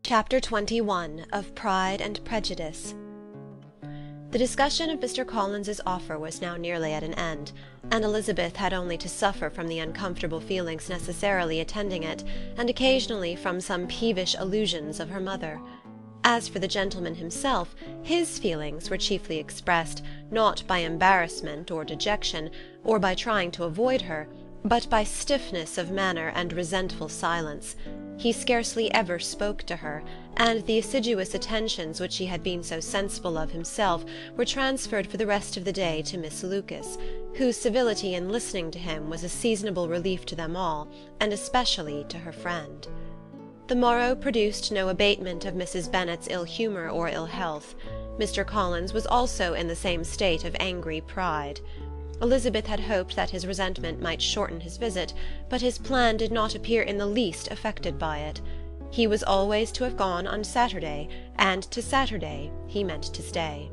Chapter 21 of Pride and Prejudice. The discussion of Mr. Collins's offer was now nearly at an end, and Elizabeth had only to suffer from the uncomfortable feelings necessarily attending it, and occasionally from some peevish allusions of her mother. As for the gentleman himself, his feelings were chiefly expressed, not by embarrassment or dejection, or by trying to avoid her, but by stiffness of manner and resentful silence. He scarcely ever spoke to her, and the assiduous attentions which he had been so sensible of himself were transferred for the rest of the day to Miss Lucas, whose civility in listening to him was a seasonable relief to them all, and especially to her friend. The morrow produced no abatement of Mrs. Bennet's ill-humour or ill-health. Mr. Collins was also in the same state of angry pride. Elizabeth had hoped that his resentment might shorten his visit, but his plan did not appear in the least affected by it. He was always to have gone on Saturday, and to Saturday he meant to stay.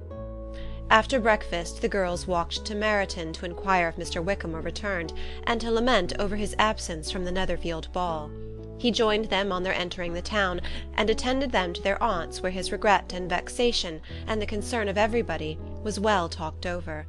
After breakfast the girls walked to Meryton to inquire if Mr. Wickham were returned, and to lament over his absence from the Netherfield ball. He joined them on their entering the town, and attended them to their aunt's, where his regret and vexation, and the concern of everybody, was well talked over.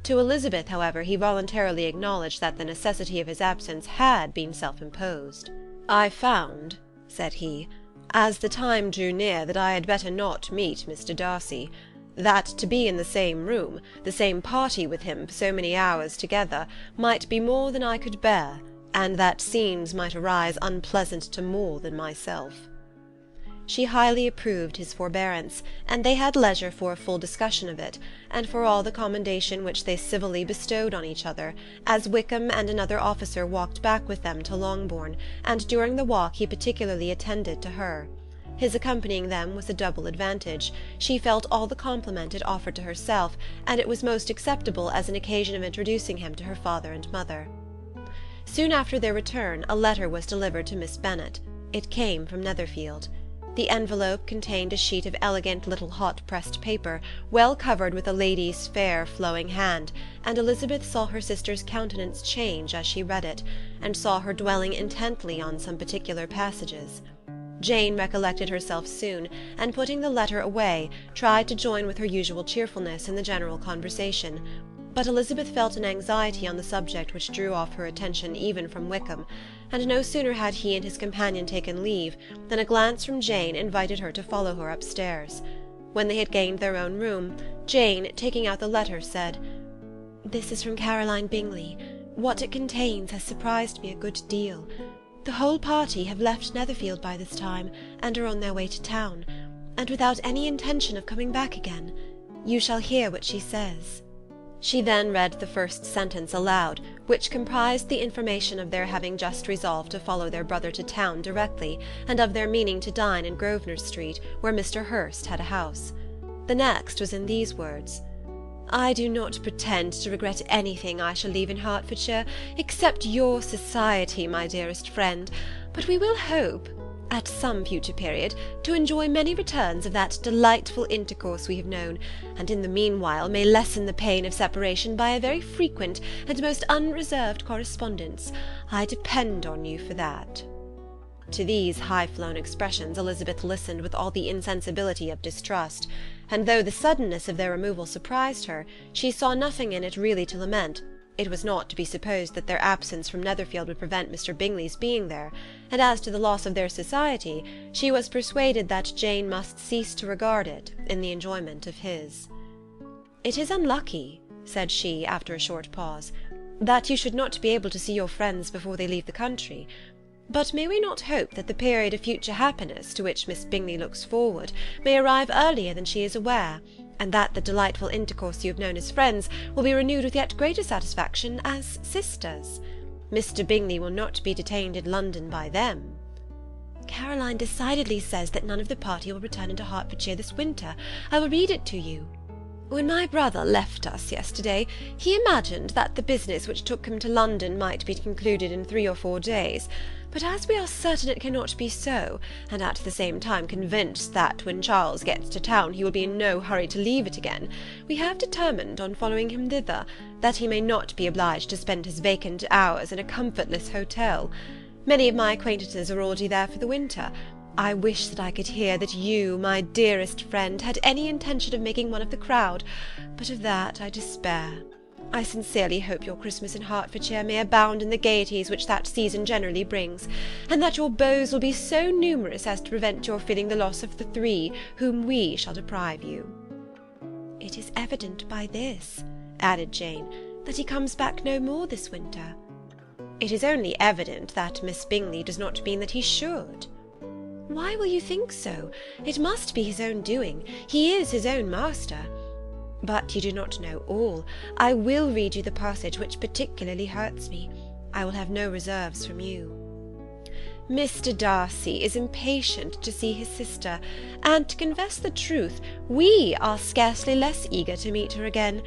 To Elizabeth, however, he voluntarily acknowledged that the necessity of his absence had been self-imposed. "I found," said he, "as the time drew near, that I had better not meet Mr. Darcy; that to be in the same room, the same party with him for so many hours together, might be more than I could bear, and that scenes might arise unpleasant to more than myself." She highly approved his forbearance, and they had leisure for a full discussion of it, and for all the commendation which they civilly bestowed on each other, as Wickham and another officer walked back with them to Longbourn, and during the walk he particularly attended to her. His accompanying them was a double advantage. She felt all the compliment it offered to herself, and it was most acceptable as an occasion of introducing him to her father and mother. Soon after their return a letter was delivered to Miss Bennet. It came from Netherfield. The envelope contained a sheet of elegant little hot-pressed paper, well covered with a lady's fair flowing hand, and Elizabeth saw her sister's countenance change as she read it, and saw her dwelling intently on some particular passages. Jane recollected herself soon, and putting the letter away, tried to join with her usual cheerfulness in the general conversation. But Elizabeth felt an anxiety on the subject which drew off her attention even from Wickham, and no sooner had he and his companion taken leave than a glance from Jane invited her to follow her upstairs. When they had gained their own room, Jane, taking out the letter, said, "This is from Caroline Bingley. What it contains has surprised me a good deal. The whole party have left Netherfield by this time, and are on their way to town, and without any intention of coming back again. You shall hear what she says." She then read the first sentence aloud, which comprised the information of their having just resolved to follow their brother to town directly, and of their meaning to dine in Grosvenor Street, where Mr. Hurst had a house. The next was in these words: "I do not pretend to regret anything I shall leave in Hertfordshire, except your society, my dearest friend, but we will hope, at some future period, to enjoy many returns of that delightful intercourse we have known, and in the meanwhile may lessen the pain of separation by a very frequent and most unreserved correspondence. I depend on you for that." To these high-flown expressions Elizabeth listened with all the insensibility of distrust, and though the suddenness of their removal surprised her, she saw nothing in it really to lament. It was not to be supposed that their absence from Netherfield would prevent Mr. Bingley's being there, and as to the loss of their society, she was persuaded that Jane must cease to regard it in the enjoyment of his. "It is unlucky," said she, after a short pause, "that you should not be able to see your friends before they leave the country. But may we not hope that the period of future happiness to which Miss Bingley looks forward may arrive earlier than she is aware, and that the delightful intercourse you have known as friends will be renewed with yet greater satisfaction as sisters? Mr. Bingley will not be detained in London by them." "Caroline decidedly says that none of the party will return into Hertfordshire this winter. I will read it to you. When my brother left us yesterday, he imagined that the business which took him to London might be concluded in 3 or 4 days, but as we are certain it cannot be so, and at the same time convinced that when Charles gets to town he will be in no hurry to leave it again, we have determined on following him thither, that he may not be obliged to spend his vacant hours in a comfortless hotel. Many of my acquaintances are already there for the winter, I wish that I could hear that you, my dearest friend, had any intention of making one of the crowd, but of that I despair. I sincerely hope your Christmas in Hertfordshire may abound in the gaieties which that season generally brings, and that your beaux will be so numerous as to prevent your feeling the loss of the 3 whom we shall deprive you. It is evident by this, added Jane, that he comes back no more this winter. It is only evident that Miss Bingley does not mean that he should. Why will you think so? It must be his own doing. He is his own master. But you do not know all. I will read you the passage which particularly hurts me. I will have no reserves from you. Mr. Darcy is impatient to see his sister, and, to confess the truth, we are scarcely less eager to meet her again.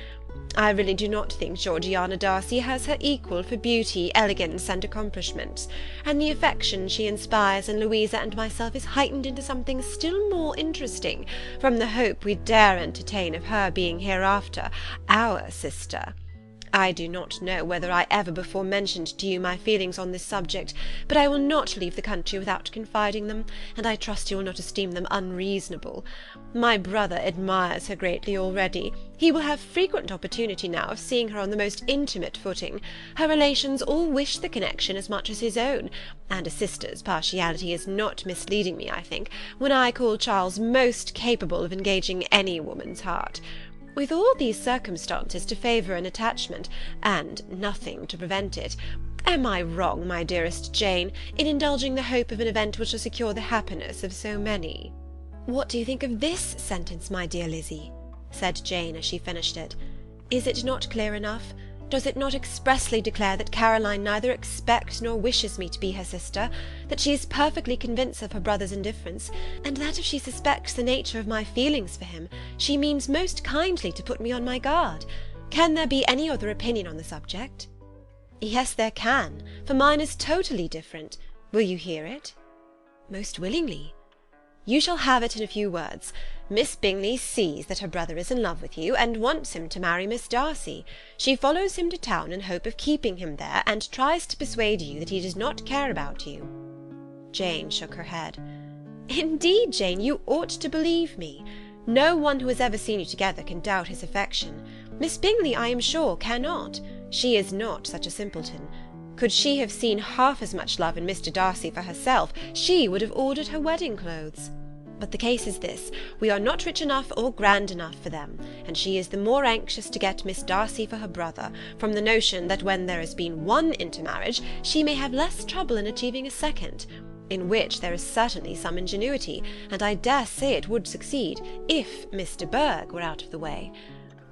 I really do not think Georgiana Darcy has her equal for beauty, elegance, and accomplishments, and the affection she inspires in Louisa and myself is heightened into something still more interesting from the hope we dare entertain of her being hereafter our sister. I do not know whether I ever before mentioned to you my feelings on this subject, but I will not leave the country without confiding them, and I trust you will not esteem them unreasonable. My brother admires her greatly already. He will have frequent opportunity now of seeing her on the most intimate footing. Her relations all wish the connection as much as his own, and a sister's partiality is not misleading me, I think, when I call Charles most capable of engaging any woman's heart. With all these circumstances to favour an attachment, and nothing to prevent it, am I wrong, my dearest Jane, in indulging the hope of an event which will secure the happiness of so many? What do you think of this sentence, my dear Lizzy? Said Jane as she finished it. Is it not clear enough? Does it not expressly declare that Caroline neither expects nor wishes me to be her sister, that she is perfectly convinced of her brother's indifference, and that if she suspects the nature of my feelings for him, she means most kindly to put me on my guard? Can there be any other opinion on the subject? Yes, there can, for mine is totally different. Will you hear it? Most willingly. You shall have it in a few words. Miss Bingley sees that her brother is in love with you, and wants him to marry Miss Darcy. She follows him to town in hope of keeping him there, and tries to persuade you that he does not care about you. Jane shook her head. Indeed, Jane, you ought to believe me. No one who has ever seen you together can doubt his affection. Miss Bingley, I am sure, cannot. She is not such a simpleton. Could she have seen half as much love in Mr. Darcy for herself, she would have ordered her wedding clothes. But the case is this, we are not rich enough or grand enough for them, and she is the more anxious to get Miss Darcy for her brother, from the notion that when there has been one intermarriage, she may have less trouble in achieving a second, in which there is certainly some ingenuity, and I dare say it would succeed, if Miss de Bourgh were out of the way.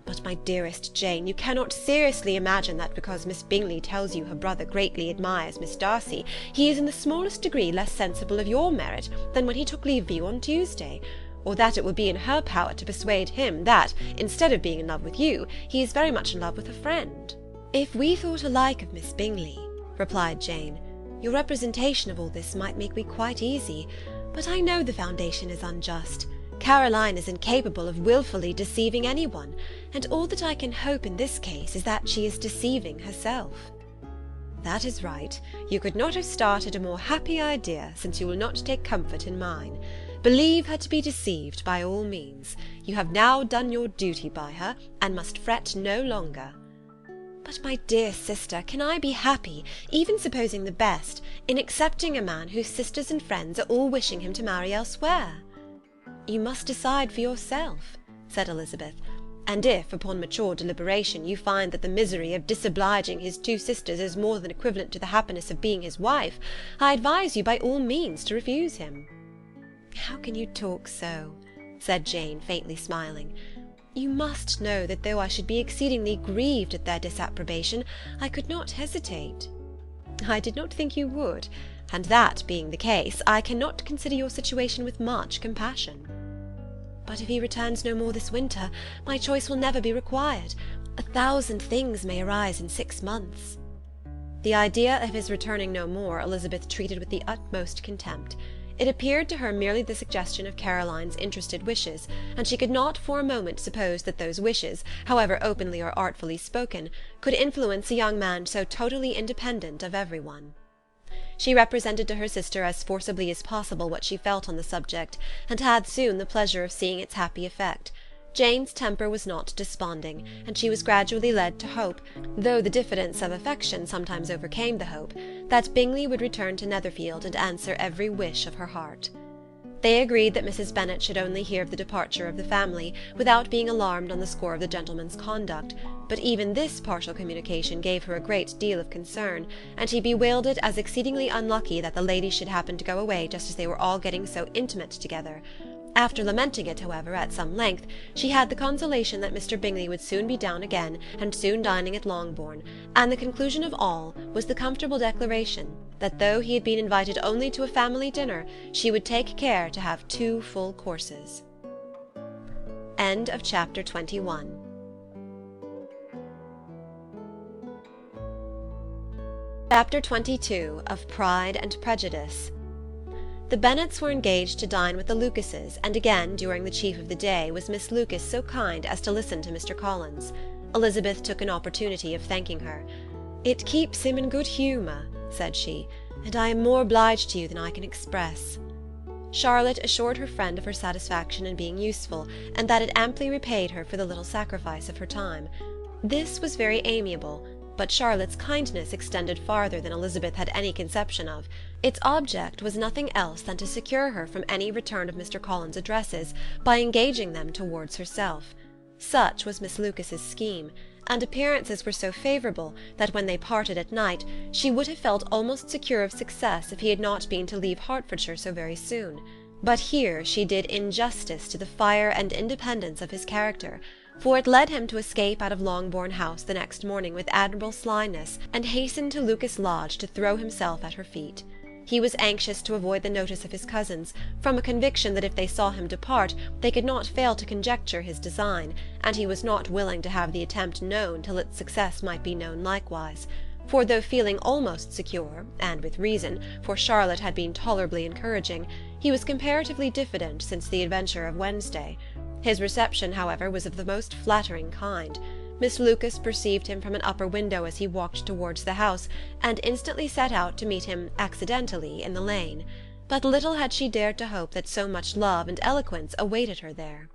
But, my dearest Jane, you cannot seriously imagine that because Miss Bingley tells you her brother greatly admires Miss Darcy, he is in the smallest degree less sensible of your merit than when he took leave of you on Tuesday, or that it will be in her power to persuade him that, instead of being in love with you, he is very much in love with a friend. If we thought alike of Miss Bingley, replied Jane, your representation of all this might make me quite easy, but I know the foundation is unjust. Caroline is incapable of wilfully deceiving any one, and all that I can hope in this case is that she is deceiving herself. That is right. You could not have started a more happy idea, since you will not take comfort in mine. Believe her to be deceived by all means. You have now done your duty by her, and must fret no longer. But, my dear sister, can I be happy, even supposing the best, in accepting a man whose sisters and friends are all wishing him to marry elsewhere? You must decide for yourself, said Elizabeth, and if, upon mature deliberation, you find that the misery of disobliging his 2 sisters is more than equivalent to the happiness of being his wife, I advise you by all means to refuse him. How can you talk so? Said Jane, faintly smiling. You must know that though I should be exceedingly grieved at their disapprobation, I could not hesitate. I did not think you would, and that being the case, I cannot consider your situation with much compassion. But if he returns no more this winter, my choice will never be required. 1,000 things may arise in 6 months. The idea of his returning no more Elizabeth treated with the utmost contempt. It appeared to her merely the suggestion of Caroline's interested wishes, and she could not for a moment suppose that those wishes, however openly or artfully spoken, could influence a young man so totally independent of every one. She represented to her sister as forcibly as possible what she felt on the subject, and had soon the pleasure of seeing its happy effect. Jane's temper was not desponding, and she was gradually led to hope, though the diffidence of affection sometimes overcame the hope, that Bingley would return to Netherfield and answer every wish of her heart. They agreed that Mrs. Bennet should only hear of the departure of the family, without being alarmed on the score of the gentleman's conduct, but even this partial communication gave her a great deal of concern, and she bewailed it as exceedingly unlucky that the ladies should happen to go away just as they were all getting so intimate together. After lamenting it, however, at some length, she had the consolation that Mr. Bingley would soon be down again, and soon dining at Longbourn, and the conclusion of all was the comfortable declaration that though he had been invited only to a family dinner, she would take care to have 2 full courses. End of chapter 21. Chapter 22 of Pride and Prejudice. The Bennets were engaged to dine with the Lucases, and again, during the chief of the day, was Miss Lucas so kind as to listen to Mr. Collins. Elizabeth took an opportunity of thanking her. "It keeps him in good humour," said she, "and I am more obliged to you than I can express." Charlotte assured her friend of her satisfaction in being useful, and that it amply repaid her for the little sacrifice of her time. This was very amiable, but Charlotte's kindness extended farther than Elizabeth had any conception of. Its object was nothing else than to secure her from any return of Mr. Collins' addresses by engaging them towards herself. Such was Miss Lucas's scheme, and appearances were so favourable that when they parted at night she would have felt almost secure of success if he had not been to leave Hertfordshire so very soon. But here she did injustice to the fire and independence of his character, for it led him to escape out of Longbourn House the next morning with admirable slyness, and hasten to Lucas Lodge to throw himself at her feet. He was anxious to avoid the notice of his cousins, from a conviction that if they saw him depart they could not fail to conjecture his design, and he was not willing to have the attempt known till its success might be known likewise. For though feeling almost secure, and with reason, for Charlotte had been tolerably encouraging, he was comparatively diffident since the adventure of Wednesday. His reception, however, was of the most flattering kind. Miss Lucas perceived him from an upper window as he walked towards the house, and instantly set out to meet him accidentally in the lane. But little had she dared to hope that so much love and eloquence awaited her there.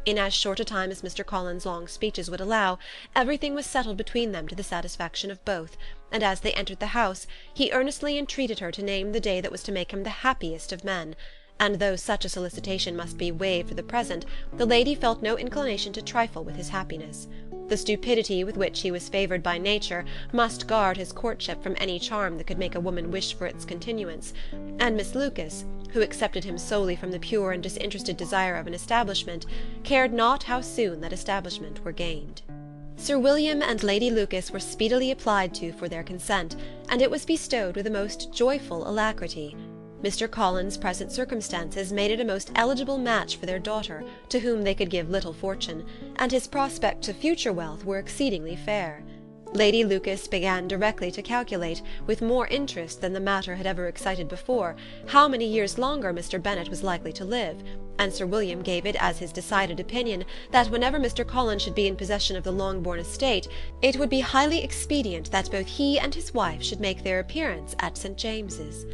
In as short a time as Mr. Collins' long speeches would allow, everything was settled between them to the satisfaction of both, and as they entered the house, he earnestly entreated her to name the day that was to make him the happiest of men, and though such a solicitation must be waived for the present, the lady felt no inclination to trifle with his happiness. The stupidity with which he was favoured by nature must guard his courtship from any charm that could make a woman wish for its continuance, and Miss Lucas, who accepted him solely from the pure and disinterested desire of an establishment, cared not how soon that establishment were gained. Sir William and Lady Lucas were speedily applied to for their consent, and it was bestowed with a most joyful alacrity. Mr. Collins' present circumstances made it a most eligible match for their daughter, to whom they could give little fortune, and his prospects of future wealth were exceedingly fair. Lady Lucas began directly to calculate, with more interest than the matter had ever excited before, how many years longer Mr. Bennet was likely to live, and Sir William gave it as his decided opinion that whenever Mr. Collins should be in possession of the Longbourn estate, it would be highly expedient that both he and his wife should make their appearance at St. James's.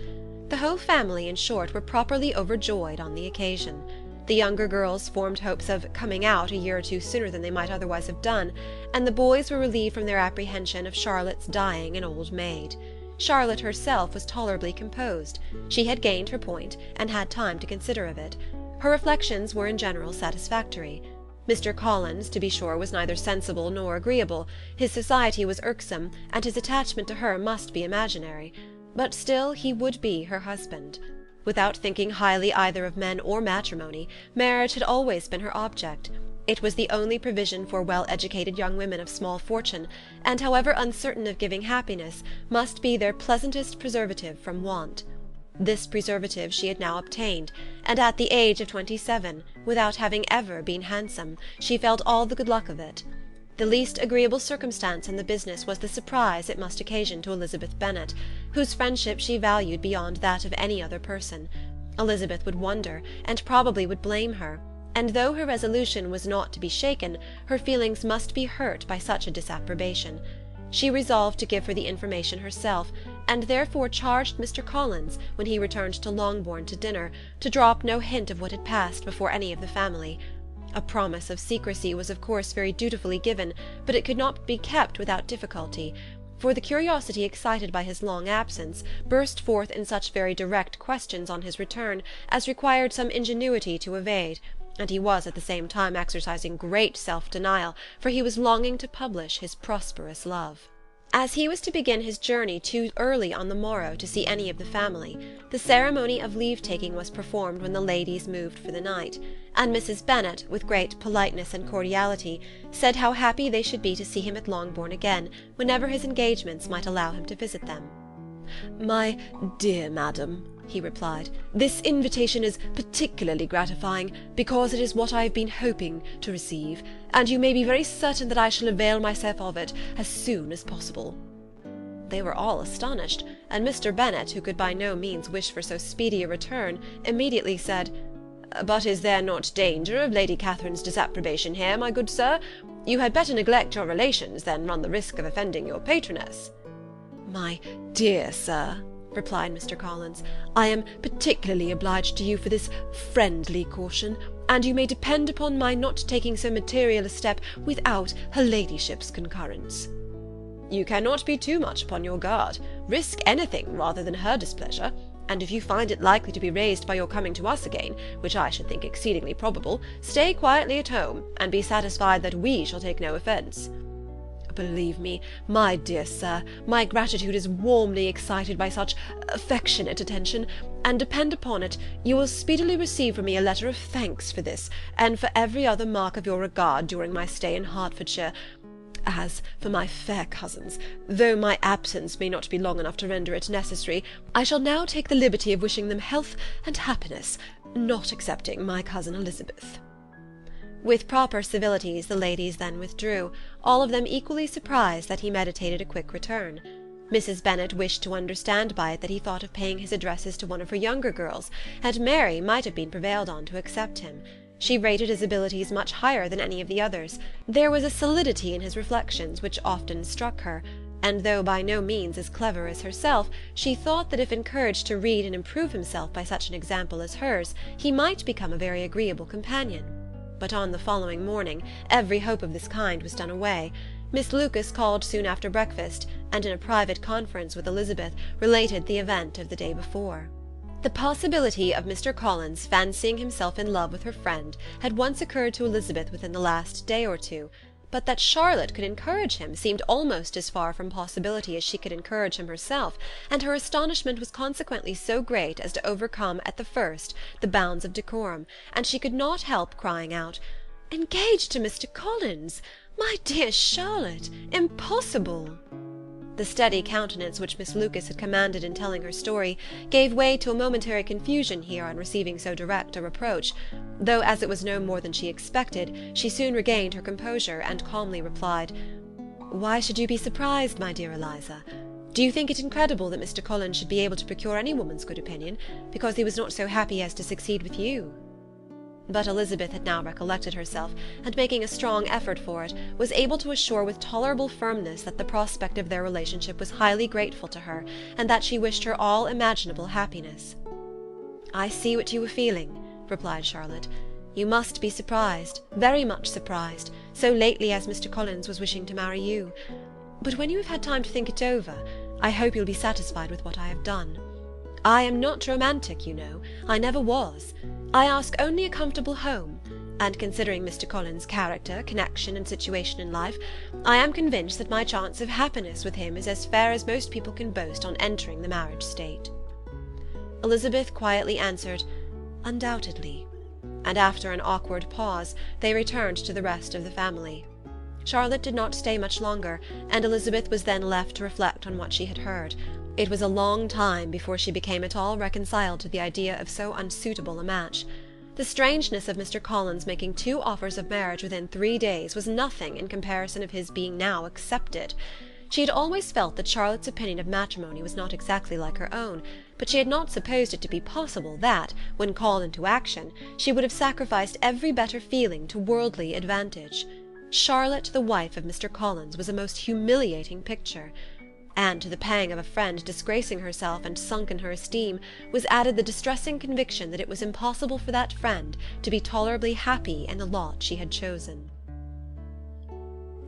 The whole family, in short, were properly overjoyed on the occasion. The younger girls formed hopes of "coming out" a year or 2 sooner than they might otherwise have done, and the boys were relieved from their apprehension of Charlotte's dying an old maid. Charlotte herself was tolerably composed. She had gained her point, and had time to consider of it. Her reflections were in general satisfactory. Mr. Collins, to be sure, was neither sensible nor agreeable. His society was irksome, and his attachment to her must be imaginary. But still he would be her husband. Without thinking highly either of men or matrimony, marriage had always been her object. It was the only provision for well-educated young women of small fortune, and however uncertain of giving happiness, must be their pleasantest preservative from want. This preservative she had now obtained, and at the age of 27, without having ever been handsome, she felt all the good luck of it. The least agreeable circumstance in the business was the surprise it must occasion to Elizabeth Bennet, whose friendship she valued beyond that of any other person. Elizabeth would wonder, and probably would blame her, and though her resolution was not to be shaken, her feelings must be hurt by such a disapprobation. She resolved to give her the information herself, and therefore charged Mr. Collins, when he returned to Longbourn to dinner, to drop no hint of what had passed before any of the family. A promise of secrecy was of course very dutifully given, but it could not be kept without difficulty, for the curiosity excited by his long absence burst forth in such very direct questions on his return as required some ingenuity to evade, and he was at the same time exercising great self-denial, for he was longing to publish his prosperous love. As he was to begin his journey too early on the morrow to see any of the family, the ceremony of leave-taking was performed when the ladies moved for the night, and Mrs. Bennet, with great politeness and cordiality, said how happy they should be to see him at Longbourn again, whenever his engagements might allow him to visit them. "My dear madam," he replied, "this invitation is particularly gratifying, because it is what I have been hoping to receive, and you may be very certain that I shall avail myself of it as soon as possible." They were all astonished, and Mr. Bennet, who could by no means wish for so speedy a return, immediately said, "But is there not danger of Lady Catherine's disapprobation here, my good sir? You had better neglect your relations than run the risk of offending your patroness." "My dear sir," replied Mr. Collins, "I am particularly obliged to you for this friendly caution, and you may depend upon my not taking so material a step without her ladyship's concurrence." "You cannot be too much upon your guard. Risk anything rather than her displeasure, and if you find it likely to be raised by your coming to us again, which I should think exceedingly probable, stay quietly at home, and be satisfied that we shall take no offence." "Believe me, my dear sir, my gratitude is warmly excited by such affectionate attention, and depend upon it, you will speedily receive from me a letter of thanks for this, and for every other mark of your regard during my stay in Hertfordshire. As for my fair cousins, though my absence may not be long enough to render it necessary, I shall now take the liberty of wishing them health and happiness, not excepting my cousin Elizabeth." With proper civilities the ladies then withdrew, all of them equally surprised that he meditated a quick return. Mrs. Bennet wished to understand by it that he thought of paying his addresses to one of her younger girls, and Mary might have been prevailed on to accept him. She rated his abilities much higher than any of the others. There was a solidity in his reflections which often struck her, and though by no means as clever as herself, she thought that if encouraged to read and improve himself by such an example as hers, he might become a very agreeable companion. But on the following morning every hope of this kind was done away. Miss Lucas called soon after breakfast, and in a private conference with Elizabeth related the event of the day before. The possibility of Mr. Collins fancying himself in love with her friend had once occurred to Elizabeth within the last day or two, but that Charlotte could encourage him seemed almost as far from possibility as she could encourage him herself, and her astonishment was consequently so great as to overcome at the first the bounds of decorum, and she could not help crying out, "Engaged to Mr. Collins! My dear Charlotte! Impossible!" The steady countenance which Miss Lucas had commanded in telling her story gave way to a momentary confusion here on receiving so direct a reproach, though as it was no more than she expected, she soon regained her composure, and calmly replied, "Why should you be surprised, my dear Eliza? Do you think it incredible that Mr. Collins should be able to procure any woman's good opinion, because he was not so happy as to succeed with you?" But Elizabeth had now recollected herself, and making a strong effort for it, was able to assure with tolerable firmness that the prospect of their relationship was highly grateful to her, and that she wished her all imaginable happiness. "I see what you were feeling," replied Charlotte. "You must be surprised, very much surprised, so lately as Mr. Collins was wishing to marry you. But when you have had time to think it over, I hope you'll be satisfied with what I have done. I am not romantic, you know. I never was. I ask only a comfortable home, and considering Mr. Collins' character, connection, and situation in life, I am convinced that my chance of happiness with him is as fair as most people can boast on entering the marriage state." Elizabeth quietly answered, "Undoubtedly," and after an awkward pause they returned to the rest of the family. Charlotte did not stay much longer, and Elizabeth was then left to reflect on what she had heard. It was a long time before she became at all reconciled to the idea of so unsuitable a match. The strangeness of Mr. Collins making 2 offers of marriage within 3 days was nothing in comparison of his being now accepted. She had always felt that Charlotte's opinion of matrimony was not exactly like her own, but she had not supposed it to be possible that, when called into action, she would have sacrificed every better feeling to worldly advantage. Charlotte, the wife of Mr. Collins, was a most humiliating picture. and to the pang of a friend disgracing herself and sunk in her esteem was added the distressing conviction that it was impossible for that friend to be tolerably happy in the lot she had chosen.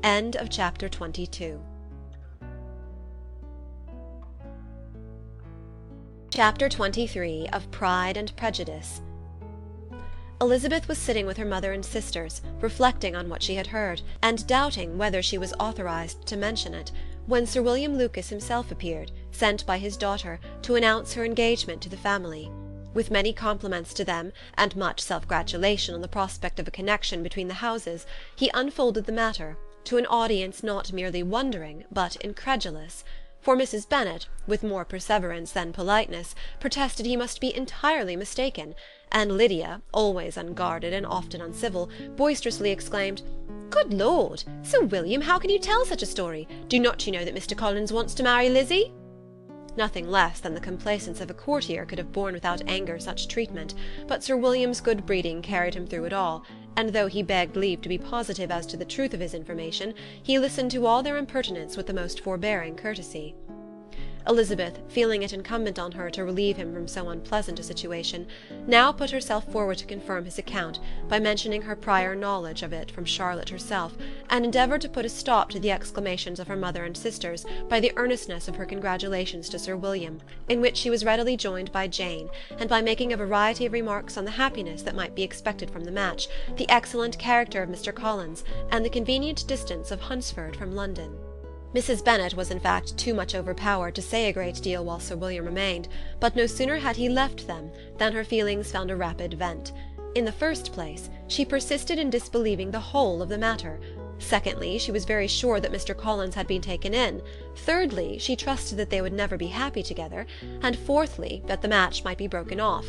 End of chapter 22. Chapter 23 of Pride and Prejudice. Elizabeth was sitting with her mother and sisters, reflecting on what she had heard, and doubting whether she was authorized to mention it, when Sir William Lucas himself appeared, sent by his daughter, to announce her engagement to the family. With many compliments to them, and much self-gratulation on the prospect of a connection between the houses, he unfolded the matter, to an audience not merely wondering, but incredulous. For Mrs. Bennet, with more perseverance than politeness, protested he must be entirely mistaken, and Lydia, always unguarded and often uncivil, boisterously exclaimed, "Good Lord! Sir William, how can you tell such a story? Do not you know that Mr. Collins wants to marry Lizzie?" Nothing less than the complacence of a courtier could have borne without anger such treatment, but Sir William's good breeding carried him through it all, and though he begged leave to be positive as to the truth of his information, he listened to all their impertinence with the most forbearing courtesy. Elizabeth, feeling it incumbent on her to relieve him from so unpleasant a situation, now put herself forward to confirm his account by mentioning her prior knowledge of it from Charlotte herself, and endeavoured to put a stop to the exclamations of her mother and sisters by the earnestness of her congratulations to Sir William, in which she was readily joined by Jane, and by making a variety of remarks on the happiness that might be expected from the match, the excellent character of Mr. Collins, and the convenient distance of Hunsford from London. Mrs. Bennet was in fact too much overpowered to say a great deal while Sir William remained, but no sooner had he left them than her feelings found a rapid vent. In the first place, she persisted in disbelieving the whole of the matter. Secondly, she was very sure that Mr. Collins had been taken in. Thirdly, she trusted that they would never be happy together. And fourthly, that the match might be broken off.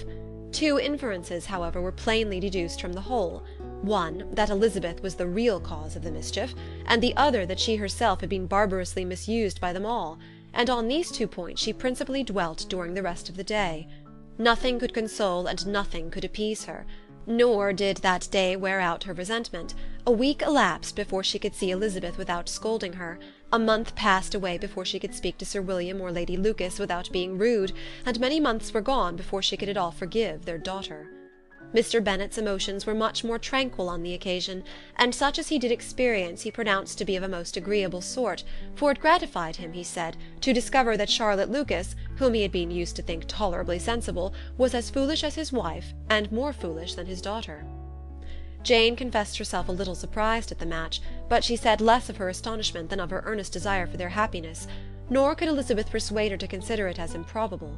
Two inferences, however, were plainly deduced from the whole. One, that Elizabeth was the real cause of the mischief, and the other that she herself had been barbarously misused by them all, and on these 2 points she principally dwelt during the rest of the day. Nothing could console and nothing could appease her, nor did that day wear out her resentment. A week elapsed before she could see Elizabeth without scolding her, a month passed away before she could speak to Sir William or Lady Lucas without being rude, and many months were gone before she could at all forgive their daughter. Mr. Bennet's emotions were much more tranquil on the occasion, and such as he did experience he pronounced to be of a most agreeable sort, for it gratified him, he said, to discover that Charlotte Lucas, whom he had been used to think tolerably sensible, was as foolish as his wife, and more foolish than his daughter. Jane confessed herself a little surprised at the match, but she said less of her astonishment than of her earnest desire for their happiness, nor could Elizabeth persuade her to consider it as improbable.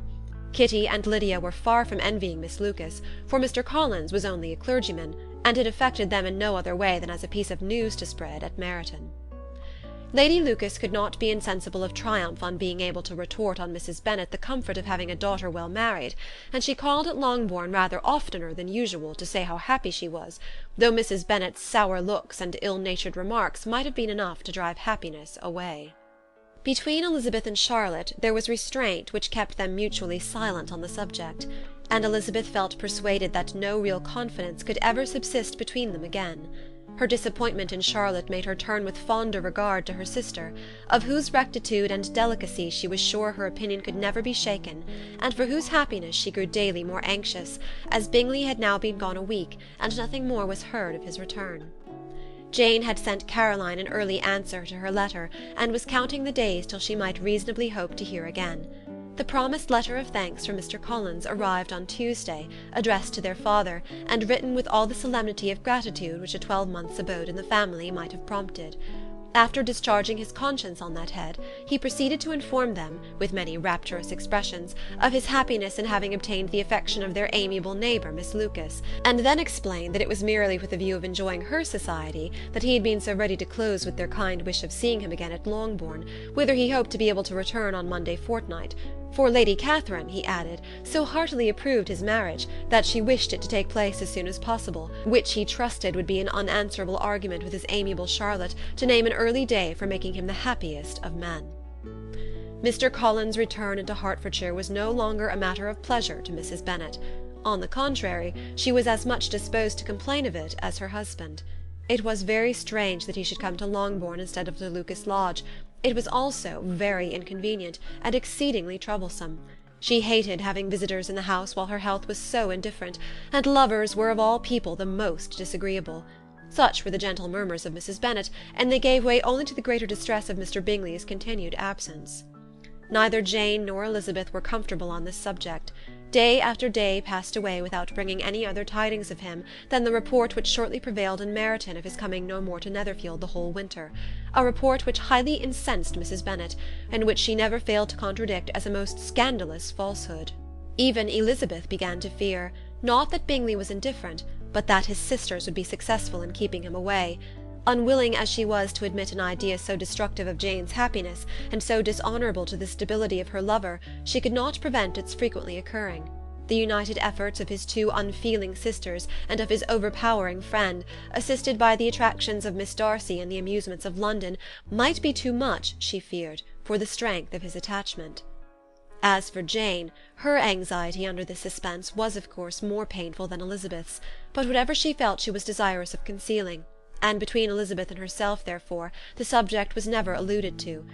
Kitty and Lydia were far from envying Miss Lucas, for Mr. Collins was only a clergyman, and it affected them in no other way than as a piece of news to spread at Meryton. Lady Lucas could not be insensible of triumph on being able to retort on Mrs. Bennet the comfort of having a daughter well married, and she called at Longbourn rather oftener than usual to say how happy she was, though Mrs. Bennet's sour looks and ill-natured remarks might have been enough to drive happiness away. Between Elizabeth and Charlotte there was restraint which kept them mutually silent on the subject, and Elizabeth felt persuaded that no real confidence could ever subsist between them again. Her disappointment in Charlotte made her turn with fonder regard to her sister, of whose rectitude and delicacy she was sure her opinion could never be shaken, and for whose happiness she grew daily more anxious, as Bingley had now been gone a week, and nothing more was heard of his return. Jane had sent Caroline an early answer to her letter, and was counting the days till she might reasonably hope to hear again. The promised letter of thanks from Mr. Collins arrived on Tuesday, addressed to their father, and written with all the solemnity of gratitude which a 12-month's abode in the family might have prompted. After discharging his conscience on that head, he proceeded to inform them, with many rapturous expressions, of his happiness in having obtained the affection of their amiable neighbour, Miss Lucas, and then explained that it was merely with a view of enjoying her society that he had been so ready to close with their kind wish of seeing him again at Longbourn, whither he hoped to be able to return on Monday fortnight. For Lady Catherine, he added, so heartily approved his marriage, that she wished it to take place as soon as possible, which he trusted would be an unanswerable argument with his amiable Charlotte to name an early day for making him the happiest of men. Mr. Collins' return into Hertfordshire was no longer a matter of pleasure to Mrs. Bennet. On the contrary, she was as much disposed to complain of it as her husband. It was very strange that he should come to Longbourn instead of to Lucas Lodge, It was also very inconvenient, and exceedingly troublesome. She hated having visitors in the house while her health was so indifferent, and lovers were of all people the most disagreeable. Such were the gentle murmurs of Mrs. Bennet, and they gave way only to the greater distress of Mr. Bingley's continued absence. Neither Jane nor Elizabeth were comfortable on this subject. Day after day passed away without bringing any other tidings of him than the report which shortly prevailed in Meryton of his coming no more to Netherfield the whole winter, a report which highly incensed Mrs. Bennet, and which she never failed to contradict as a most scandalous falsehood. Even Elizabeth began to fear, not that Bingley was indifferent, but that his sisters would be successful in keeping him away. Unwilling as she was to admit an idea so destructive of Jane's happiness, and so dishonourable to the stability of her lover, she could not prevent its frequently occurring. The united efforts of his two unfeeling sisters, and of his overpowering friend, assisted by the attractions of Miss Darcy and the amusements of London, might be too much, she feared, for the strength of his attachment. As for Jane, her anxiety under this suspense was of course more painful than Elizabeth's, but whatever she felt she was desirous of concealing, and between Elizabeth and herself, therefore, the subject was never alluded to.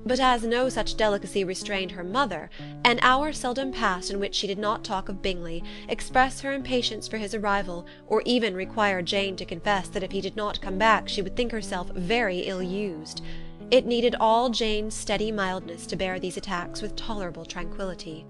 But as no such delicacy restrained her mother, an hour seldom passed in which she did not talk of Bingley, express her impatience for his arrival, or even require Jane to confess that if he did not come back she would think herself very ill-used. It needed all Jane's steady mildness to bear these attacks with tolerable tranquillity.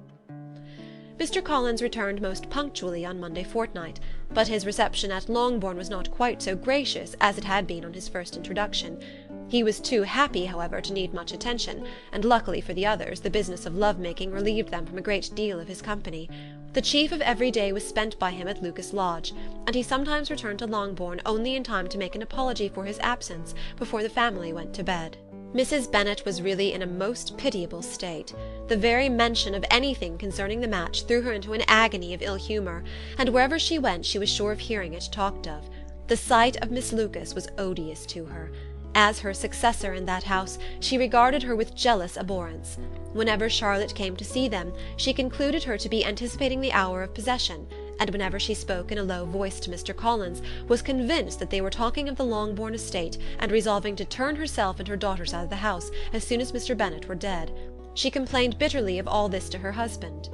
Mr. Collins returned most punctually on Monday fortnight, but his reception at Longbourn was not quite so gracious as it had been on his first introduction. He was too happy, however, to need much attention, and luckily for the others, the business of love-making relieved them from a great deal of his company. The chief of every day was spent by him at Lucas Lodge, and he sometimes returned to Longbourn only in time to make an apology for his absence before the family went to bed. Mrs. Bennet was really in a most pitiable state. The very mention of anything concerning the match threw her into an agony of ill-humour, and wherever she went she was sure of hearing it talked of. The sight of Miss Lucas was odious to her. As her successor in that house, she regarded her with jealous abhorrence. Whenever Charlotte came to see them, she concluded her to be anticipating the hour of possession, and whenever she spoke in a low voice to Mr. Collins, was convinced that they were talking of the Longbourn estate, and resolving to turn herself and her daughters out of the house as soon as Mr. Bennet were dead. She complained bitterly of all this to her husband.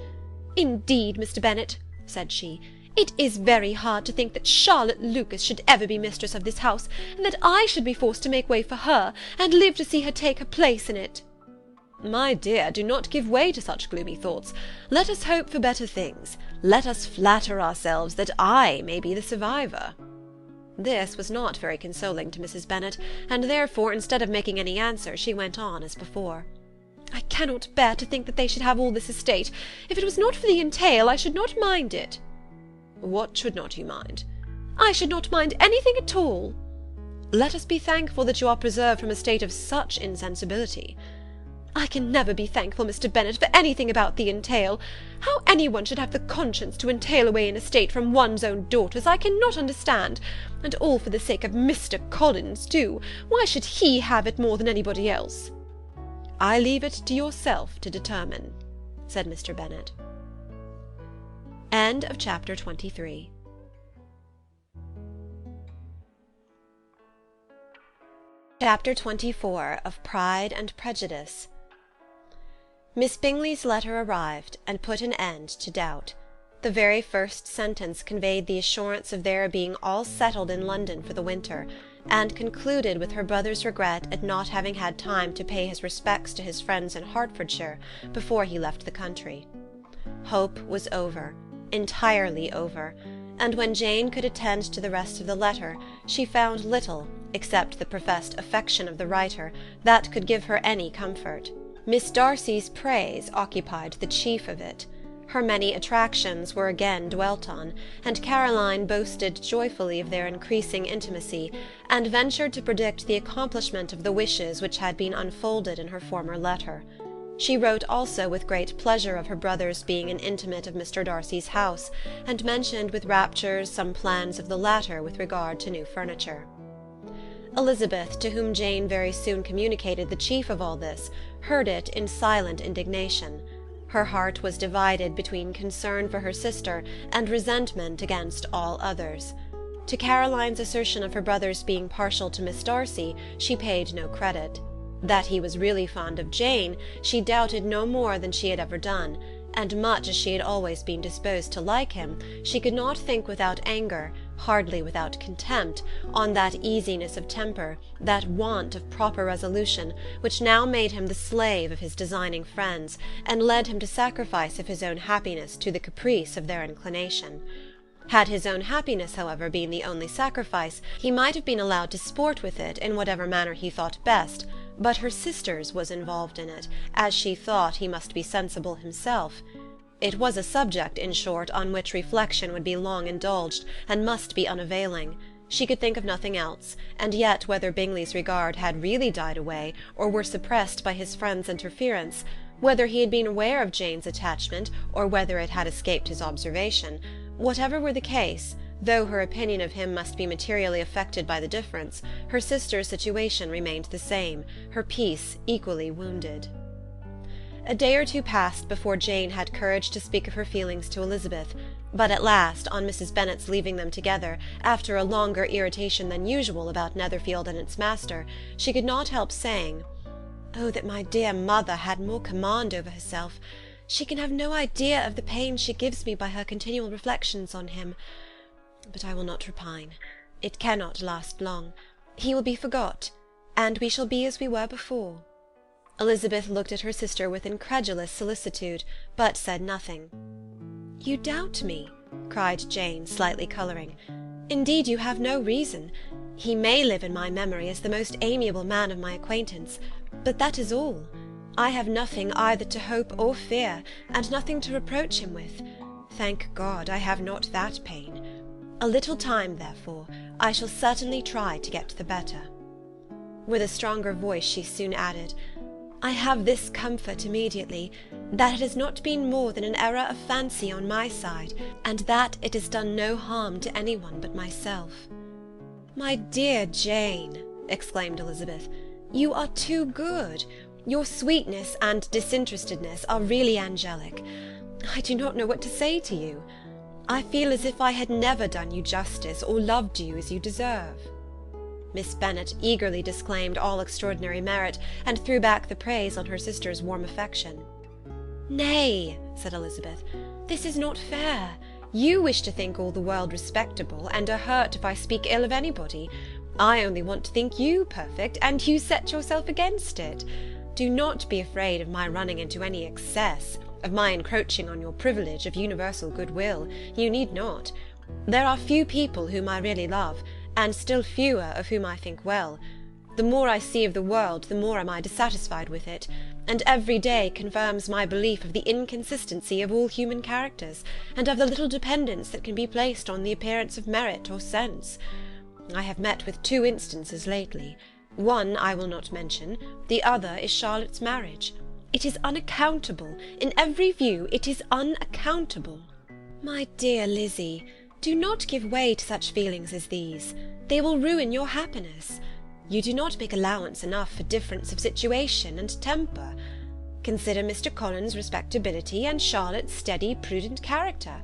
"Indeed, Mr. Bennet," said she, "it is very hard to think that Charlotte Lucas should ever be mistress of this house, and that I should be forced to make way for her, and live to see her take her place in it." "My dear, do not give way to such gloomy thoughts. Let us hope for better things. Let us flatter ourselves that I may be the survivor." This was not very consoling to Mrs. Bennet, and therefore, instead of making any answer, she went on as before. "I cannot bear to think that they should have all this estate. If it was not for the entail, I should not mind it." "What should not you mind?" "I should not mind anything at all." "Let us be thankful that you are preserved from a state of such insensibility." "I can never be thankful, Mr. Bennet, for anything about the entail. How any one should have the conscience to entail away an estate from one's own daughters, I cannot understand. And all for the sake of Mr. Collins, too. Why should he have it more than anybody else?" "I leave it to yourself to determine," said Mr. Bennet. End of chapter 23. Chapter 24 of Pride and Prejudice. Miss Bingley's letter arrived, and put an end to doubt. The very first sentence conveyed the assurance of their being all settled in London for the winter, and concluded with her brother's regret at not having had time to pay his respects to his friends in Hertfordshire before he left the country. Hope was over, entirely over, and when Jane could attend to the rest of the letter, she found little, except the professed affection of the writer, that could give her any comfort. Miss Darcy's praise occupied the chief of it. Her many attractions were again dwelt on, and Caroline boasted joyfully of their increasing intimacy, and ventured to predict the accomplishment of the wishes which had been unfolded in her former letter. She wrote also with great pleasure of her brother's being an intimate of Mr. Darcy's house, and mentioned with raptures some plans of the latter with regard to new furniture. Elizabeth, to whom Jane very soon communicated the chief of all this, heard it in silent indignation. Her heart was divided between concern for her sister and resentment against all others. To Caroline's assertion of her brother's being partial to Miss Darcy she paid no credit. That he was really fond of Jane, she doubted no more than she had ever done, and much as she had always been disposed to like him, she could not think without anger, hardly without contempt, on that easiness of temper, that want of proper resolution, which now made him the slave of his designing friends, and led him to sacrifice of his own happiness to the caprice of their inclination. Had his own happiness, however, been the only sacrifice, he might have been allowed to sport with it in whatever manner he thought best, but her sister's was involved in it, as she thought he must be sensible himself. It was a subject, in short, on which reflection would be long indulged, and must be unavailing. She could think of nothing else, and yet whether Bingley's regard had really died away, or were suppressed by his friend's interference, whether he had been aware of Jane's attachment, or whether it had escaped his observation, whatever were the case, though her opinion of him must be materially affected by the difference, her sister's situation remained the same, her peace equally wounded. A day or two passed before Jane had courage to speak of her feelings to Elizabeth, but at last, on Mrs. Bennet's leaving them together, after a longer irritation than usual about Netherfield and its master, she could not help saying, "Oh, that my dear mother had more command over herself! She can have no idea of the pain she gives me by her continual reflections on him. But I will not repine. It cannot last long. He will be forgot, and we shall be as we were before." Elizabeth looked at her sister with incredulous solicitude, but said nothing. "You doubt me?" cried Jane, slightly colouring. "Indeed you have no reason. He may live in my memory as the most amiable man of my acquaintance, but that is all. I have nothing either to hope or fear, and nothing to reproach him with. Thank God, I have not that pain. A little time, therefore, I shall certainly try to get the better." With a stronger voice she soon added, "I have this comfort immediately, that it has not been more than an error of fancy on my side, and that it has done no harm to any one but myself." "My dear Jane," exclaimed Elizabeth, "you are too good. Your sweetness and disinterestedness are really angelic. I do not know what to say to you. I feel as if I had never done you justice, or loved you as you deserve." Miss Bennet eagerly disclaimed all extraordinary merit, and threw back the praise on her sister's warm affection. "Nay," said Elizabeth, "this is not fair. You wish to think all the world respectable, and are hurt if I speak ill of anybody. I only want to think you perfect, and you set yourself against it. Do not be afraid of my running into any excess, of my encroaching on your privilege of universal goodwill. You need not. There are few people whom I really love, and still fewer of whom I think well. The more I see of the world, the more am I dissatisfied with it, and every day confirms my belief of the inconsistency of all human characters, and of the little dependence that can be placed on the appearance of merit or sense. I have met with 2 instances lately. One I will not mention, the other is Charlotte's marriage. It is unaccountable. In every view it is unaccountable." "My dear Lizzy, do not give way to such feelings as these. They will ruin your happiness. You do not make allowance enough for difference of situation and temper. Consider Mr. Collins' respectability, and Charlotte's steady, prudent character.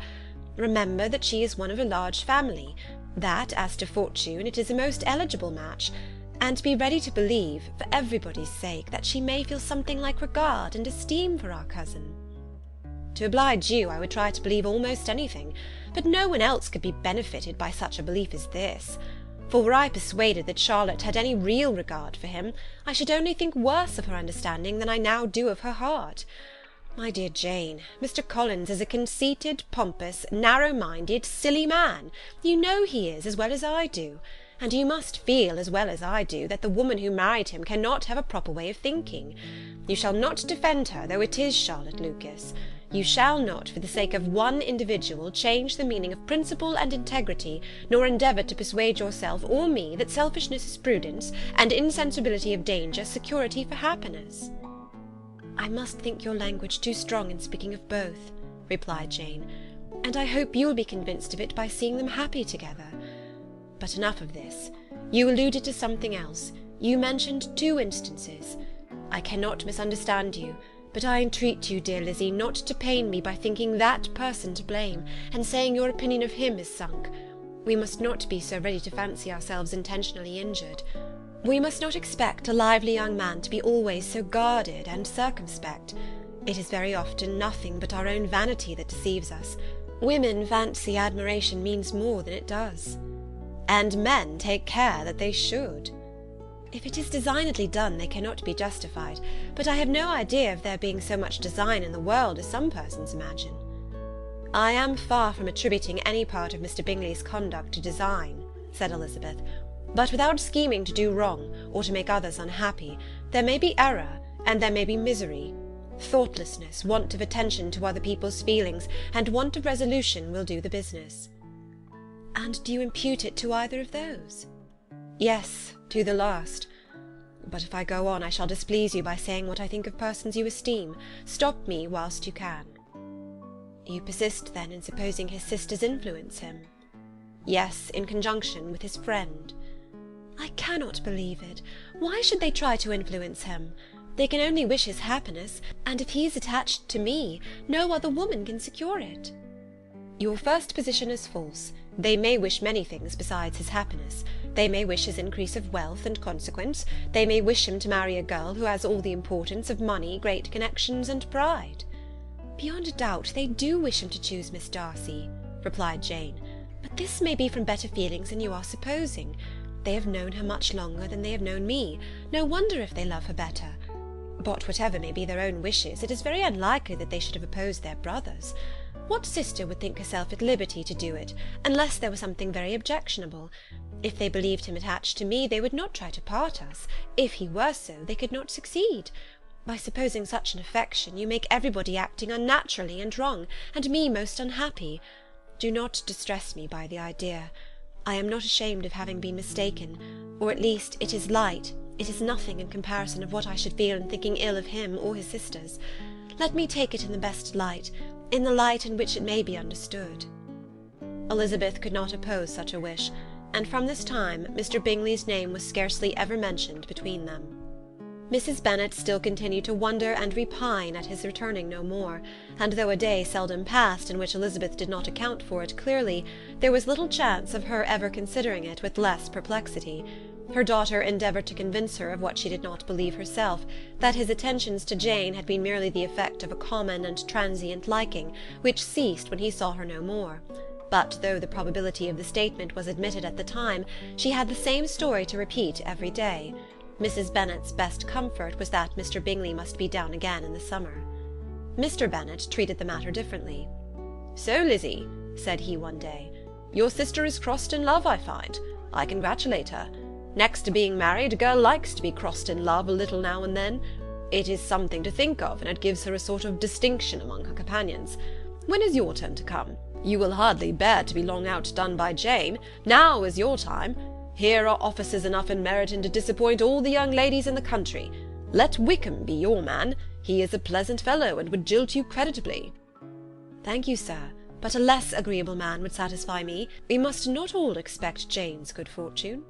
Remember that she is one of a large family, that, as to fortune, it is a most eligible match, and be ready to believe, for everybody's sake, that she may feel something like regard and esteem for our cousin." "To oblige you, I would try to believe almost anything, but no one else could be benefited by such a belief as this. For were I persuaded that Charlotte had any real regard for him, I should only think worse of her understanding than I now do of her heart. My dear Jane, Mr. Collins is a conceited, pompous, narrow-minded, silly man. You know he is, as well as I do. And you must feel, as well as I do, that the woman who married him cannot have a proper way of thinking. You shall not defend her, though it is Charlotte Lucas. You shall not, for the sake of one individual, change the meaning of principle and integrity, nor endeavour to persuade yourself or me that selfishness is prudence, and insensibility of danger security for happiness." "I must think your language too strong in speaking of both," replied Jane, "and I hope you'll be convinced of it by seeing them happy together. But enough of this. You alluded to something else. You mentioned 2 instances. I cannot misunderstand you, but I entreat you, dear Lizzy, not to pain me by thinking that person to blame, and saying your opinion of him is sunk. We must not be so ready to fancy ourselves intentionally injured. We must not expect a lively young man to be always so guarded and circumspect. It is very often nothing but our own vanity that deceives us. Women fancy admiration means more than it does. And men take care that they should. If it is designedly done, they cannot be justified, but I have no idea of there being so much design in the world as some persons imagine. I am far from attributing any part of Mr. Bingley's conduct to design, said Elizabeth, but without scheming to do wrong, or to make others unhappy, there may be error, and there may be misery. Thoughtlessness, want of attention to other people's feelings, and want of resolution will do the business. And do you impute it to either of those? Yes, to the last. But if I go on, I shall displease you by saying what I think of persons you esteem. Stop me whilst you can. You persist, then, in supposing his sisters influence him? Yes, in conjunction with his friend. I cannot believe it. Why should they try to influence him? They can only wish his happiness, and if he is attached to me, no other woman can secure it. Your first position is false. They may wish many things besides his happiness. They may wish his increase of wealth and consequence. They may wish him to marry a girl who has all the importance of money, great connections, and pride. Beyond a doubt they do wish him to choose Miss Darcy, replied Jane, but this may be from better feelings than you are supposing. They have known her much longer than they have known me. No wonder if they love her better. But whatever may be their own wishes, it is very unlikely that they should have opposed their brothers. What sister would think herself at liberty to do it, unless there was something very objectionable? If they believed him attached to me, they would not try to part us. If he were so, they could not succeed. By supposing such an affection, you make everybody acting unnaturally and wrong, and me most unhappy. Do not distress me by the idea. I am not ashamed of having been mistaken, or at least it is light, it is nothing in comparison of what I should feel in thinking ill of him or his sisters. Let me take it in the best light, in the light in which it may be understood. Elizabeth could not oppose such a wish, and from this time Mr. Bingley's name was scarcely ever mentioned between them. Mrs. Bennet still continued to wonder and repine at his returning no more, and though a day seldom passed in which Elizabeth did not account for it clearly, there was little chance of her ever considering it with less perplexity. Her daughter endeavoured to convince her of what she did not believe herself, that his attentions to Jane had been merely the effect of a common and transient liking, which ceased when he saw her no more. But though the probability of the statement was admitted at the time, she had the same story to repeat every day. Mrs. Bennet's best comfort was that Mr. Bingley must be down again in the summer. Mr. Bennet treated the matter differently. "So, Lizzie," said he one day, "your sister is crossed in love, I find. I congratulate her. Next to being married, a girl likes to be crossed in love a little now and then. It is something to think of, and it gives her a sort of distinction among her companions. When is your turn to come? You will hardly bear to be long outdone by Jane. Now is your time. Here are officers enough in Meryton to disappoint all the young ladies in the country. Let Wickham be your man. He is a pleasant fellow, and would jilt you creditably." "Thank you, sir, but a less agreeable man would satisfy me. We must not all expect Jane's good fortune."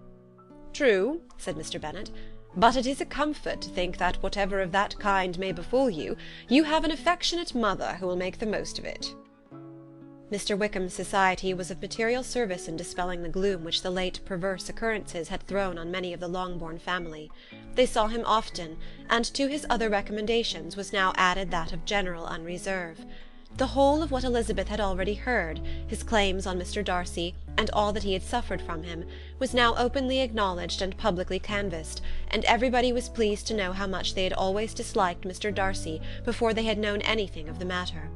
"True," said Mr. Bennet, "but it is a comfort to think that whatever of that kind may befall you, you have an affectionate mother who will make the most of it." Mr. Wickham's society was of material service in dispelling the gloom which the late perverse occurrences had thrown on many of the Longbourn family. They saw him often, and to his other recommendations was now added that of general unreserve. The whole of what Elizabeth had already heard, his claims on Mr. Darcy, and all that he had suffered from him, was now openly acknowledged and publicly canvassed, and everybody was pleased to know how much they had always disliked Mr. Darcy before they had known anything of the matter.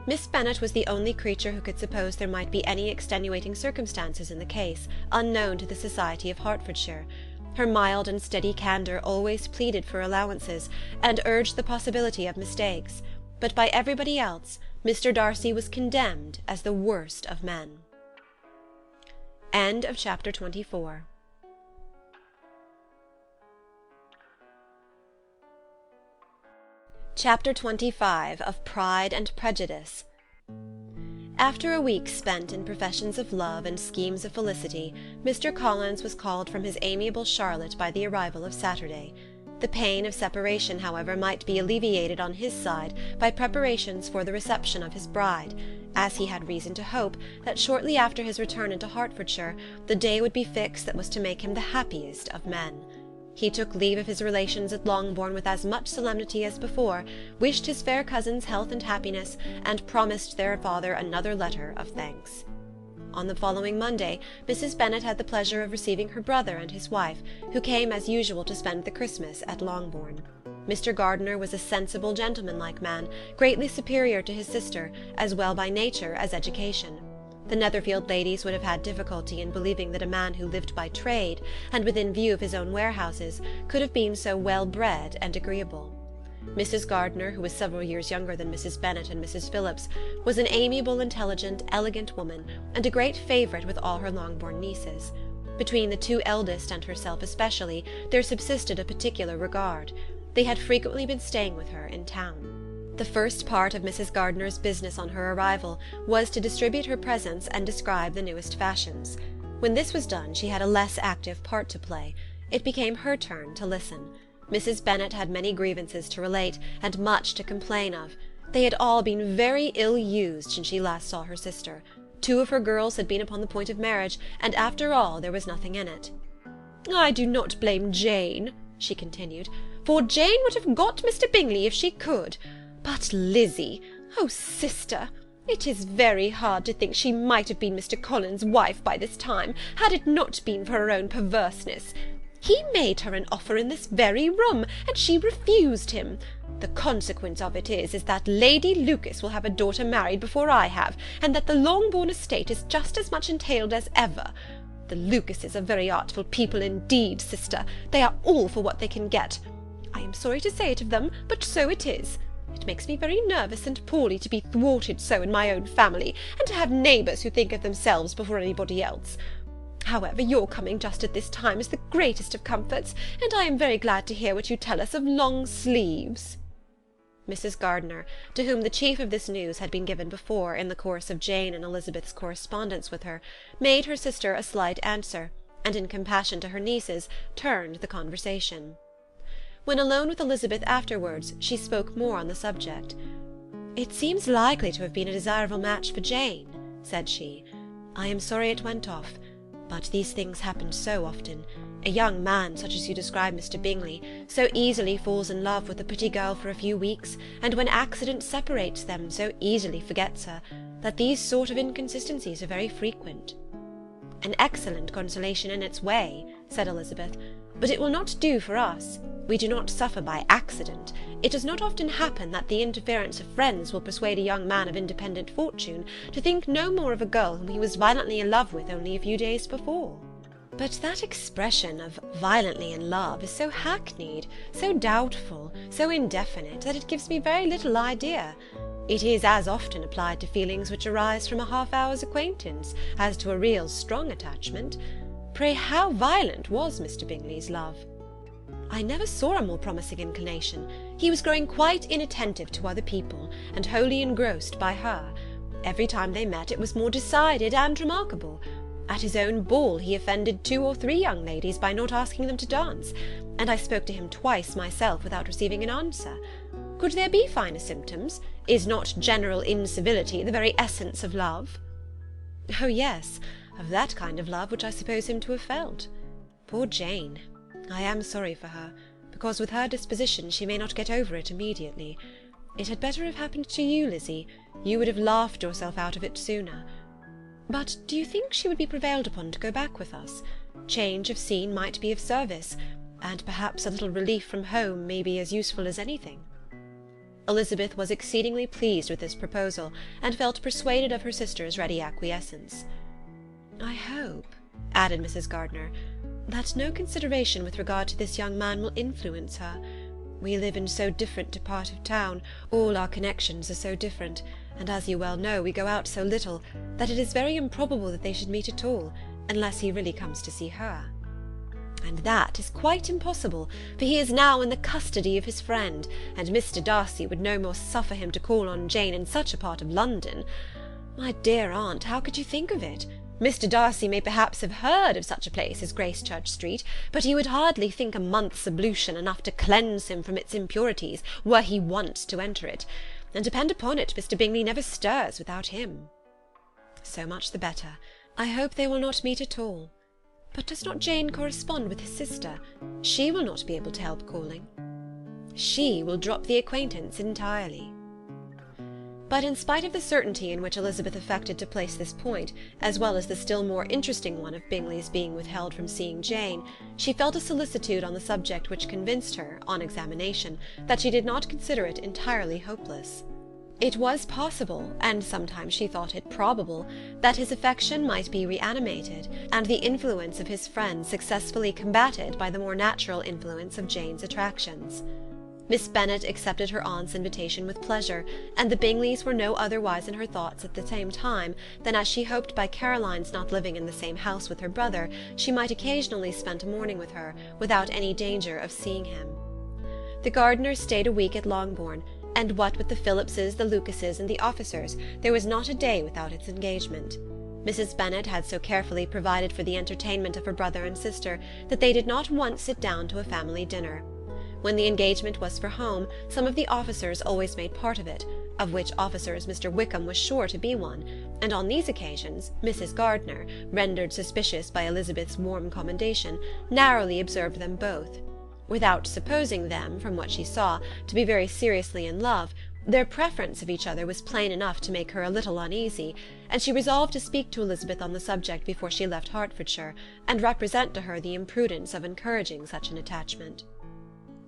Miss Bennet was the only creature who could suppose there might be any extenuating circumstances in the case, unknown to the society of Hertfordshire. Her mild and steady candour always pleaded for allowances, and urged the possibility of mistakes, but by everybody else Mr. Darcy was condemned as the worst of men. End of chapter 24. Chapter 25 of Pride and Prejudice. After a week spent in professions of love and schemes of felicity, Mr. Collins was called from his amiable Charlotte by the arrival of Saturday. The pain of separation, however, might be alleviated on his side by preparations for the reception of his bride, as he had reason to hope that shortly after his return into Hertfordshire the day would be fixed that was to make him the happiest of men. He took leave of his relations at Longbourn with as much solemnity as before, wished his fair cousins health and happiness, and promised their father another letter of thanks. On the following Monday, Mrs. Bennet had the pleasure of receiving her brother and his wife, who came as usual to spend the Christmas at Longbourn. Mr. Gardiner was a sensible, gentlemanlike man, greatly superior to his sister, as well by nature as education. The Netherfield ladies would have had difficulty in believing that a man who lived by trade, and within view of his own warehouses, could have been so well bred and agreeable. Mrs. Gardiner, who was several years younger than Mrs. Bennet and Mrs. Phillips, was an amiable, intelligent, elegant woman, and a great favourite with all her Longbourn nieces. Between the two eldest and herself especially, there subsisted a particular regard. They had frequently been staying with her in town. The first part of Mrs. Gardiner's business on her arrival was to distribute her presents and describe the newest fashions. When this was done, she had a less active part to play. It became her turn to listen. Mrs. Bennet had many grievances to relate, and much to complain of. They had all been very ill used since she last saw her sister. 2 of her girls had been upon the point of marriage, and after all there was nothing in it. "I do not blame Jane," she continued, "for Jane would have got Mr. Bingley if she could. But Lizzie, oh, sister, it is very hard to think she might have been Mr. Collins's wife by this time, had it not been for her own perverseness. He made her an offer in this very room, and she refused him. The consequence of it is that Lady Lucas will have a daughter married before I have, and that the Longbourn estate is just as much entailed as ever. The Lucases are very artful people indeed, sister. They are all for what they can get. I am sorry to say it of them, but so it is. It makes me very nervous and poorly to be thwarted so in my own family, and to have neighbours who think of themselves before anybody else. However, your coming just at this time is the greatest of comforts, and I am very glad to hear what you tell us of long sleeves." Mrs. Gardiner, to whom the chief of this news had been given before in the course of Jane and Elizabeth's correspondence with her, made her sister a slight answer, and in compassion to her nieces turned the conversation. When alone with Elizabeth afterwards, she spoke more on the subject. "It seems likely to have been a desirable match for Jane," said she. "I am sorry it went off. But these things happen so often. A young man, such as you describe Mr. Bingley, so easily falls in love with a pretty girl for a few weeks, and when accident separates them so easily forgets her, that these sort of inconsistencies are very frequent." "An excellent consolation in its way," said Elizabeth, "but it will not do for us. We do not suffer by accident. It does not often happen that the interference of friends will persuade a young man of independent fortune to think no more of a girl whom he was violently in love with only a few days before." "But that expression of violently in love is so hackneyed, so doubtful, so indefinite, that it gives me very little idea. It is as often applied to feelings which arise from a half-hour's acquaintance as to a real strong attachment. Pray, how violent was Mr. Bingley's love?" "I never saw a more promising inclination. He was growing quite inattentive to other people, and wholly engrossed by her. Every time they met it was more decided and remarkable. At his own ball he offended 2 or 3 young ladies by not asking them to dance, and I spoke to him twice myself without receiving an answer. Could there be finer symptoms? Is not general incivility the very essence of love?" "Oh, yes, of that kind of love which I suppose him to have felt. Poor Jane! I am sorry for her, because with her disposition she may not get over it immediately. It had better have happened to you, Lizzie. You would have laughed yourself out of it sooner. But do you think she would be prevailed upon to go back with us? Change of scene might be of service, and perhaps a little relief from home may be as useful as anything." Elizabeth was exceedingly pleased with this proposal, and felt persuaded of her sister's ready acquiescence. "I hope," added Mrs. Gardiner, "that no consideration with regard to this young man will influence her. We live in so different a part of town, all our connections are so different, and as you well know, we go out so little, that it is very improbable that they should meet at all, unless he really comes to see her. And that is quite impossible, for he is now in the custody of his friend, and Mr. Darcy would no more suffer him to call on Jane in such a part of London. My dear aunt, how could you think of it? Mr. Darcy may perhaps have heard of such a place as Gracechurch Street, but he would hardly think a month's ablution enough to cleanse him from its impurities, were he once to enter it. and depend upon it, Mr. Bingley never stirs without him." "So much the better. I hope they will not meet at all. But does not Jane correspond with his sister? She will not be able to help calling." "She will drop the acquaintance entirely." But in spite of the certainty in which Elizabeth affected to place this point, as well as the still more interesting one of Bingley's being withheld from seeing Jane, she felt a solicitude on the subject which convinced her, on examination, that she did not consider it entirely hopeless. It was possible, and sometimes she thought it probable, that his affection might be reanimated, and the influence of his friends successfully combated by the more natural influence of Jane's attractions. Miss Bennet accepted her aunt's invitation with pleasure, and the Bingleys were no otherwise in her thoughts at the same time than as she hoped by Caroline's not living in the same house with her brother, she might occasionally spend a morning with her, without any danger of seeing him. The Gardiners stayed a week at Longbourn, and what with the Phillipses, the Lucases, and the officers, there was not a day without its engagement. Mrs. Bennet had so carefully provided for the entertainment of her brother and sister that they did not once sit down to a family dinner. When the engagement was for home, some of the officers always made part of it, of which officers Mr. Wickham was sure to be one, and on these occasions Mrs. Gardiner, rendered suspicious by Elizabeth's warm commendation, narrowly observed them both. Without supposing them, from what she saw, to be very seriously in love, their preference of each other was plain enough to make her a little uneasy, and she resolved to speak to Elizabeth on the subject before she left Hertfordshire, and represent to her the imprudence of encouraging such an attachment.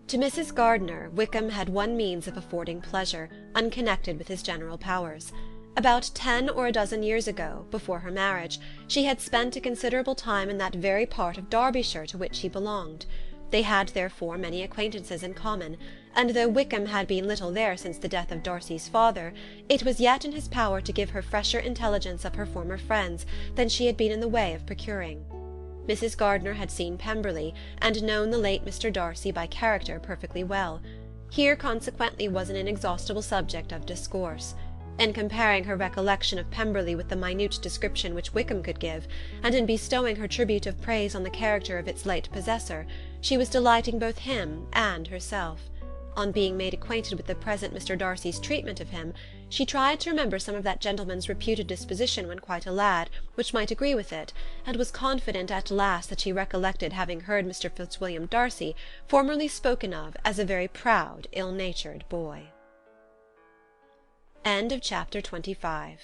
To Mrs. Gardiner, Wickham had one means of affording pleasure, unconnected with his general powers. About 10 or a dozen years ago, before her marriage, she had spent a considerable time in that very part of Derbyshire to which he belonged. They had therefore many acquaintances in common, and though Wickham had been little there since the death of Darcy's father, it was yet in his power to give her fresher intelligence of her former friends than she had been in the way of procuring. Mrs. Gardiner had seen Pemberley, and known the late Mr. Darcy by character perfectly well. Here consequently was an inexhaustible subject of discourse. In comparing her recollection of Pemberley with the minute description which Wickham could give, and in bestowing her tribute of praise on the character of its late possessor, she was delighting both him and herself. On being made acquainted with the present Mr. Darcy's treatment of him, she tried to remember some of that gentleman's reputed disposition when quite a lad, which might agree with it, and was confident at last that she recollected having heard Mr. Fitzwilliam Darcy formerly spoken of as a very proud, ill-natured boy. Chapter 25